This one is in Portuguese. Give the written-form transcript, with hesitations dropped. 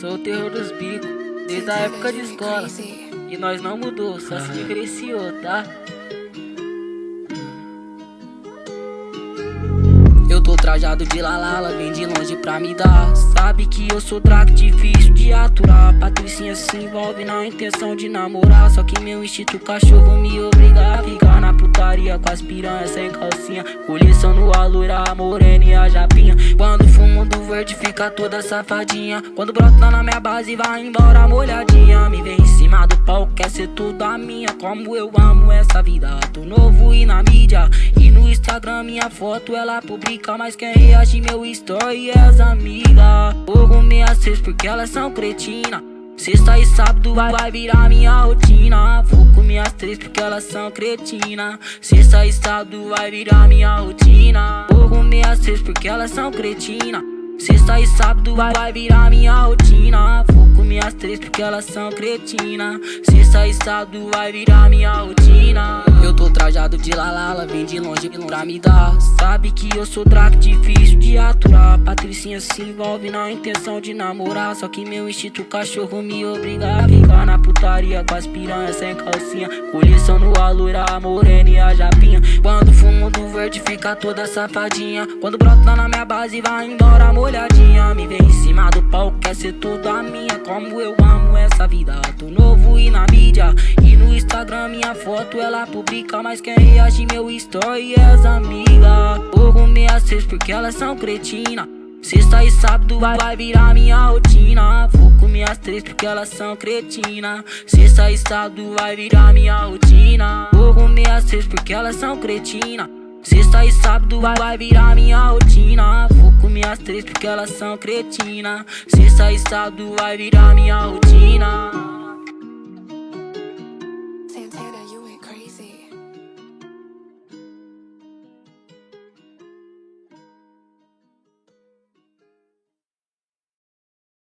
Sou o terror dos bicos, desde a época de escola. E nós não mudou, só se diferenciou, tá? Eu tô trajado de lalala, vem de longe pra me dar. Sabe que eu sou drago, difícil de aturar. Patricinha se envolve na intenção de namorar. Só que meu instinto cachorro me obriga a ficar na putaria com as piranhas sem calcinha, colecionando a loira, a morena e a japinha. Quando fumo do verde fica toda safadinha. Quando brota na minha base vai embora molhadinha. Me vem em cima do pau, quer ser tudo a minha. Como eu amo essa vida, tô novo e na mídia. E no Instagram minha foto ela publica, mas quem reage meu story é as amigas. Vou comer às 6 porque elas são cretina. Sexta e sábado vai virar minha rotina. Vou comer às 3 porque elas são cretina. Sexta e sábado vai virar minha rotina. Vou comer às 6 porque elas são cretina. Sexta e sábado vai virar minha rotina. Vou comer às 3 porque elas são cretina. Sexta e sábado vai virar minha rotina. Eu tô trajado de lalala, vem de longe pra me dar. Sabe que eu sou drago, difícil de aturar. Patricinha se envolve na intenção de namorar. Só que meu instinto cachorro me obriga a ficar na putaria com as piranhas sem calcinha, colecionando a loira, a morena e a japinha. Quando fumo do verde fica toda safadinha. Quando brota na minha base vai embora molhadinha. Me vem em cima do pau, quer ser tudo a minha. Como eu amo essa vida, tô novo e na mídia. E no Instagram minha foto ela publica, mas quem reage meu story é as amigas. Vou comer às 6 porque elas são cretina. Sexta e sábado vai virar minha rotina. Vou comer às 3 porque elas são cretina. Sexta e sábado vai virar minha rotina. Vou comer às 6 porque elas são cretina. Sexta e sábado vai virar minha rotina. Vou comer às 3 porque elas são cretina. Sexta e sábado vai virar minha rotina.